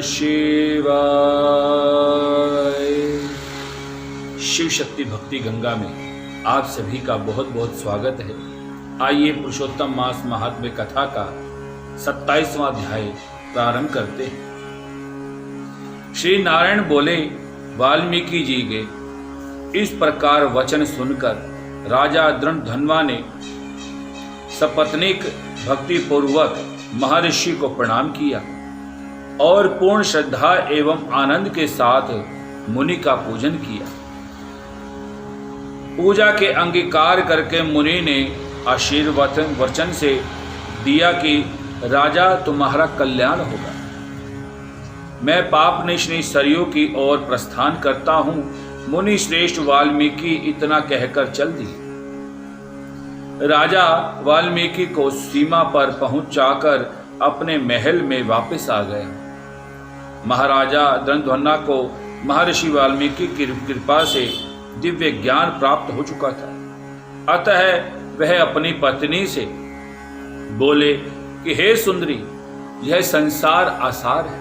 शिवाय। शिव शक्ति भक्ति गंगा में आप सभी का बहुत बहुत स्वागत है। आइए पुरुषोत्तम मास महात्म्य कथा का 27वां अध्याय प्रारंभ करते हैं। श्री नारायण बोले, वाल्मीकि जी के इस प्रकार वचन सुनकर राजा दृढ़धन्वा ने सपत्नीक भक्ति पूर्वक महर्षि को प्रणाम किया और पूर्ण श्रद्धा एवं आनंद के साथ मुनि का पूजन किया। पूजा के अंगीकार करके मुनि ने आशीर्वाद वचन से दिया कि राजा तुम्हारा कल्याण होगा। मैं पापनिश्नी सरयू की ओर प्रस्थान करता हूँ। मुनि श्रेष्ठ वाल्मीकि इतना कहकर चल दिए। राजा वाल्मीकि को सीमा पर पहुंचाकर अपने महल में वापस आ गया। महाराजा दृढ़धन्वा को महर्षि वाल्मीकि की कृपा से दिव्य ज्ञान प्राप्त हो चुका था। अतः वह अपनी पत्नी से बोले कि हे सुंदरी, यह संसार आसार है।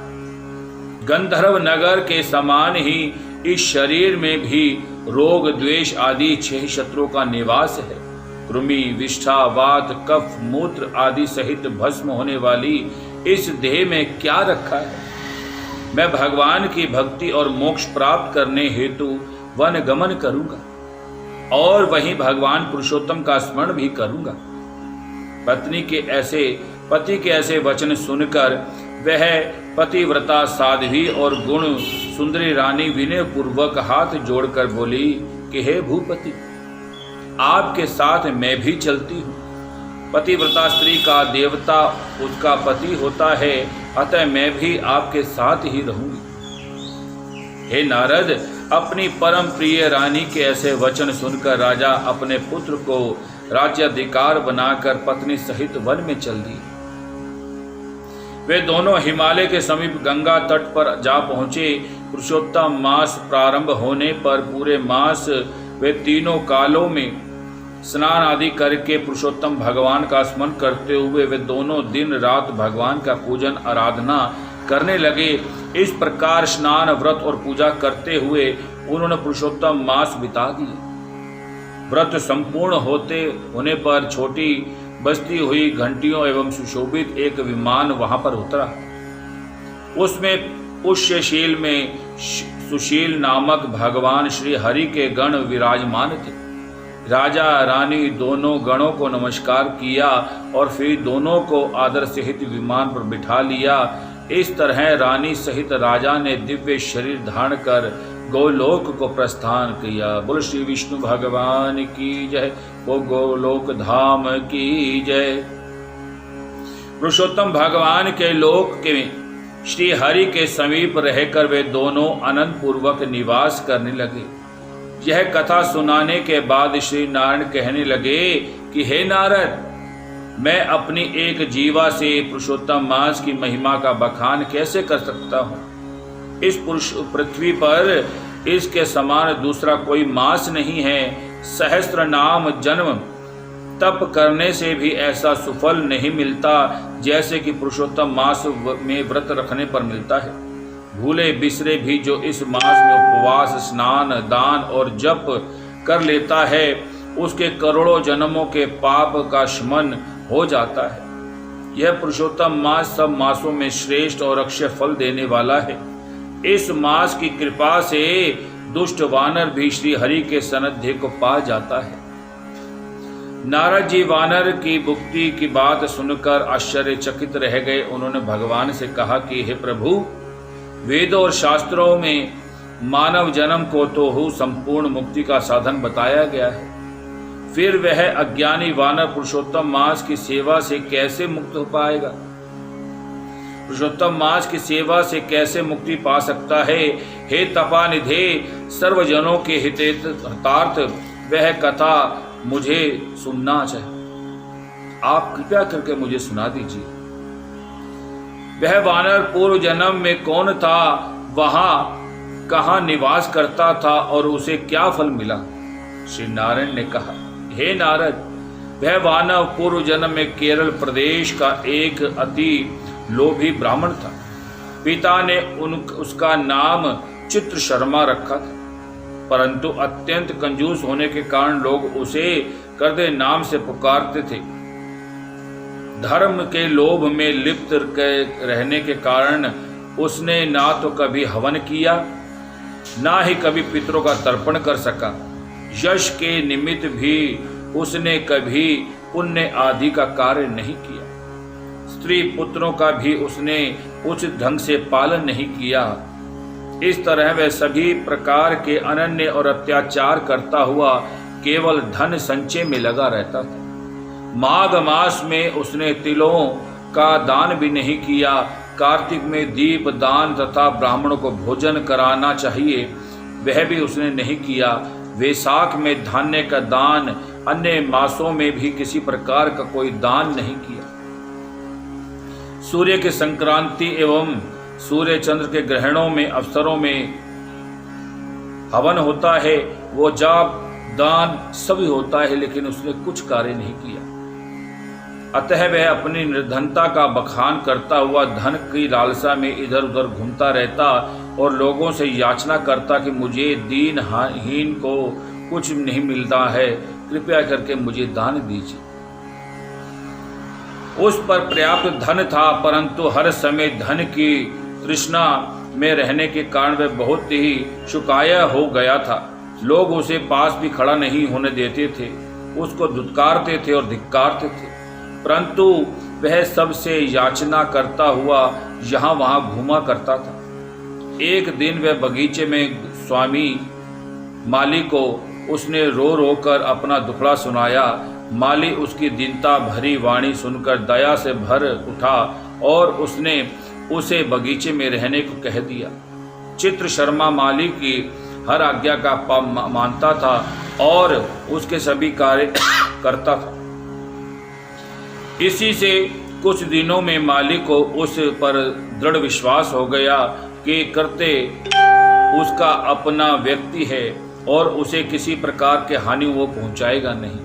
गंधर्व नगर के समान ही इस शरीर में भी रोग द्वेष आदि 6 शत्रुओं का निवास है। कृमि, विष्ठा, वात, कफ, मूत्र आदि सहित भस्म होने वाली इस देह में क्या रखा है। मैं भगवान की भक्ति और मोक्ष प्राप्त करने हेतु वन गमन करूंगा और वहीं भगवान पुरुषोत्तम का स्मरण भी करूंगा। पति के ऐसे वचन सुनकर वह पतिव्रता साध्वी और गुण सुंदरी रानी विनय पूर्वक हाथ जोड़कर बोली कि हे भूपति, आपके साथ मैं भी चलती हूँ। पतिव्रता स्त्री का देवता उसका पति होता है, अतः मैं भी आपके साथ ही रहूंगी। हे नारद, अपनी परम प्रिय रानी के ऐसे वचन सुनकर राजा अपने पुत्र को राज्याधिकार बनाकर पत्नी सहित वन में चल दिए। वे दोनों हिमालय के समीप गंगा तट पर जा पहुंचे। पुरुषोत्तम मास प्रारंभ होने पर पूरे मास वे तीनों कालों में स्नान आदि करके पुरुषोत्तम भगवान का स्मरण करते हुए वे दोनों दिन रात भगवान का पूजन आराधना करने लगे। इस प्रकार स्नान, व्रत और पूजा करते हुए उन्होंने पुरुषोत्तम मास बिता दिए। व्रत संपूर्ण होने पर छोटी बजती हुई घंटियों एवं सुशोभित एक विमान वहां पर उतरा। उसमें पुष्यशील में सुशील नामक भगवान श्री हरि के गण विराजमान थे। राजा रानी दोनों गणों को नमस्कार किया और फिर दोनों को आदर सहित विमान पर बिठा लिया। इस तरह रानी सहित राजा ने दिव्य शरीर धारण कर गोलोक को प्रस्थान किया। बोल श्री विष्णु भगवान की जय, वो गोलोक धाम की जय। पुरुषोत्तम भगवान के लोक के श्री हरि के समीप रहकर वे दोनों आनंद पूर्वक निवास करने लगे। यह कथा सुनाने के बाद श्री नारायण कहने लगे कि हे नारद, मैं अपनी एक जीवा से पुरुषोत्तम मास की महिमा का बखान कैसे कर सकता हूँ। इस पृथ्वी पर इसके समान दूसरा कोई मास नहीं है। सहस्त्र नाम जन्म तप करने से भी ऐसा सुफल नहीं मिलता जैसे कि पुरुषोत्तम मास में व्रत रखने पर मिलता है। भूले बिसरे भी जो इस मास में उपवास, स्नान, दान और जप कर लेता है, उसके करोड़ों जन्मों के पाप का शमन हो जाता है। यह पुरुषोत्तम मास सब मासों में श्रेष्ठ और अक्षय फल देने वाला है। इस मास की कृपा से दुष्ट वानर भी श्री हरि के सानिध्य को पा जाता है। नारद जी वानर की मुक्ति की बात सुनकर आश्चर्यचकित रह गए। उन्होंने भगवान से कहा कि हे प्रभु, वेदों और शास्त्रों में मानव जन्म को तो संपूर्ण मुक्ति का साधन बताया गया है, फिर वह अज्ञानी वानर पुरुषोत्तम मास की सेवा से कैसे मुक्त हो पाएगा। पुरुषोत्तम मास की सेवा से कैसे मुक्ति पा सकता है। हे तपानिधे, सर्वजनों के हितार्थ वह कथा मुझे सुनना चाहिए। आप कृपया करके मुझे सुना दीजिए। वह वानर पूर्व जन्म में कौन था, वहां कहाँ निवास करता था और उसे क्या फल मिला। श्री नारायण ने कहा, हे नारद, वह वानर पूर्व जन्म में केरल प्रदेश का एक अति लोभी ब्राह्मण था। पिता ने उसका नाम चित्र शर्मा रखा था, परंतु अत्यंत कंजूस होने के कारण लोग उसे करदे नाम से पुकारते थे। धर्म के लोभ में लिप्त रहने के कारण उसने ना तो कभी हवन किया, ना ही कभी पितरों का तर्पण कर सका। यश के निमित्त भी उसने कभी पुण्य आदि का कार्य नहीं किया। स्त्री पुत्रों का भी उसने उचित ढंग से पालन नहीं किया। इस तरह वह सभी प्रकार के अनन्य और अत्याचार करता हुआ केवल धन संचय में लगा रहता था। माघ मास में उसने तिलों का दान भी नहीं किया। कार्तिक में दीप दान तथा ब्राह्मणों को भोजन कराना चाहिए, वह भी उसने नहीं किया। वैशाख में धान्य का दान, अन्य मासों में भी किसी प्रकार का कोई दान नहीं किया। सूर्य के संक्रांति एवं सूर्य चंद्र के ग्रहणों में अवसरों में हवन होता है, वो जाप दान सभी होता है, लेकिन उसने कुछ कार्य नहीं किया। अतः वह अपनी निर्धनता का बखान करता हुआ धन की लालसा में इधर उधर घूमता रहता और लोगों से याचना करता कि मुझे दीनहीन को कुछ नहीं मिलता है, कृपया करके मुझे दान दीजिए। उस पर पर्याप्त धन था, परंतु हर समय धन की तृष्णा में रहने के कारण वह बहुत ही शुकाया हो गया था। लोग उसे पास भी खड़ा नहीं होने देते थे, उसको धुतकारते थे और धिक्कारते थे, परंतु वह सबसे याचना करता हुआ यहाँ वहाँ घूमा करता था। एक दिन वह बगीचे में स्वामी माली को उसने रो रो कर अपना दुखड़ा सुनाया। माली उसकी दीनता भरी वाणी सुनकर दया से भर उठा और उसने उसे बगीचे में रहने को कह दिया। चित्र शर्मा माली की हर आज्ञा का मानता था और उसके सभी कार्य करता था। इसी से कुछ दिनों में माली को उस पर दृढ़ विश्वास हो गया कि करते उसका अपना व्यक्ति है और उसे किसी प्रकार के हानि वो पहुंचाएगा नहीं।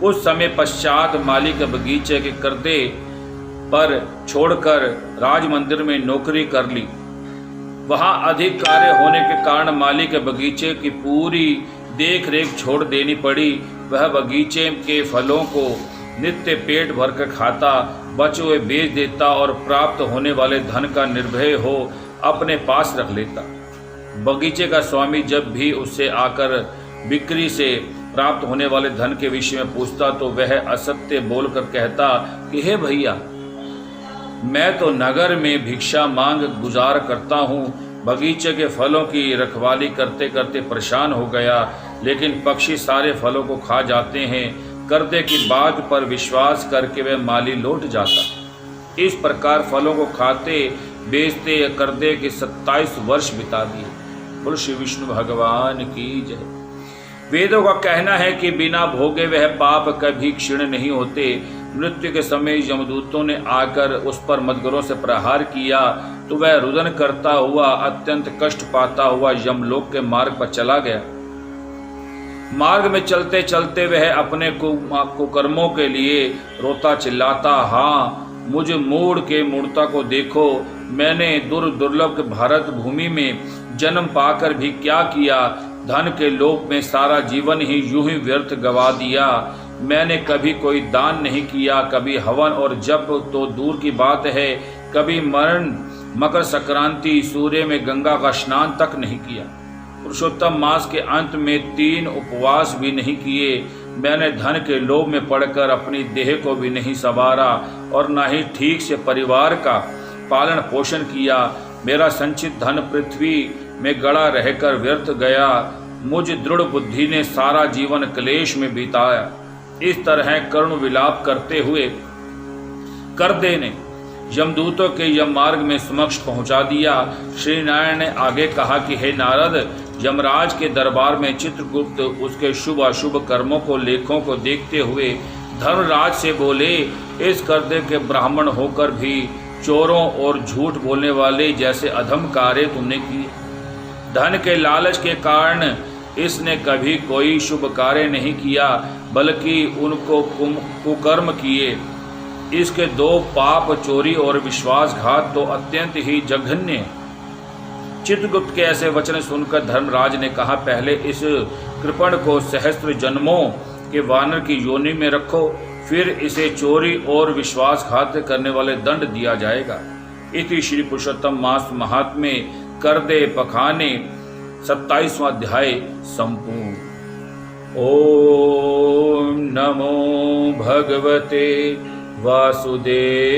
कुछ समय पश्चात माली के बगीचे के करते पर छोड़कर राज मंदिर में नौकरी कर ली। वहां अधिक कार्य होने के कारण माली के बगीचे की पूरी देख रेख छोड़ देनी पड़ी। वह बगीचे के फलों को नित्य पेट भरकर खाता, बचे हुए बेच देता और प्राप्त होने वाले धन का निर्भय हो अपने पास रख लेता। बगीचे का स्वामी जब भी उससे आकर बिक्री से प्राप्त होने वाले धन के विषय में पूछता तो वह असत्य बोलकर कहता कि हे भैया, मैं तो नगर में भिक्षा मांग गुजार करता हूँ, बगीचे के फलों की रखवाली करते करते परेशान हो गया, लेकिन पक्षी सारे फलों को खा जाते हैं। करदे की बात पर विश्वास करके वह माली लौट जाता। इस प्रकार फलों को खाते बेचते करदे के 27 वर्ष बिता दिए। बोल श्री विष्णु भगवान की जय। वेदों का कहना है कि बिना भोगे वह पाप कभी क्षीण नहीं होते। मृत्यु के समय यमदूतों ने आकर उस पर मदगरों से प्रहार किया तो वह रुदन करता हुआ अत्यंत कष्ट पाता हुआ यमलोक के मार्ग पर चला गया। मार्ग में चलते चलते वह अपने कुकर्मों के लिए रोता चिल्लाता, हाँ मुझ मूढ़ के मूर्ता को देखो, मैंने दुर्लभ भारत भूमि में जन्म पाकर भी क्या किया। धन के लोभ में सारा जीवन ही यूं ही व्यर्थ गवा दिया। मैंने कभी कोई दान नहीं किया, कभी हवन और जप तो दूर की बात है, कभी मकर संक्रांति सूर्य में गंगा का स्नान तक नहीं किया। पुरुषोत्तम मास के अंत में 3 उपवास भी नहीं किए। मैंने धन के लोभ में पड़कर अपनी देह को भी नहीं संवारा और न ही ठीक से परिवार का पालन पोषण किया। मेरा संचित धन पृथ्वी में गड़ा रहकर व्यर्थ गया। मुझ दृढ़ बुद्धि ने सारा जीवन क्लेश में बिताया। इस तरह करुण विलाप करते हुए करदे ने यमदूतों के यम मार्ग में समक्ष पहुंचा दिया। श्री नारायण ने आगे कहा कि हे नारद, यमराज के दरबार में चित्रगुप्त उसके शुभ अशुभ कर्मों को लेखों को देखते हुए धर्मराज से बोले, इस करदे के ब्राह्मण होकर भी चोरों और झूठ बोलने वाले जैसे अधम कार्य तुमने किए। धन के लालच के कारण इसने कभी कोई शुभ कार्य नहीं किया, बल्कि उनको कुकर्म किए। इसके दो पाप, चोरी और विश्वासघात तो अत्यंत ही जघन्य हैं। चित्रगुप्त के ऐसे वचन सुनकर धर्मराज ने कहा, पहले इस कृपण को सहस्त्र जन्मों के वानर की योनि में रखो, फिर इसे चोरी और विश्वासघात करने वाले दंड दिया जाएगा। इति श्री पुरुषोत्तम मास महात्म्य करदे पखाने 27वां अध्याय संपूर्ण। ओम नमो भगवते वासुदेवाय।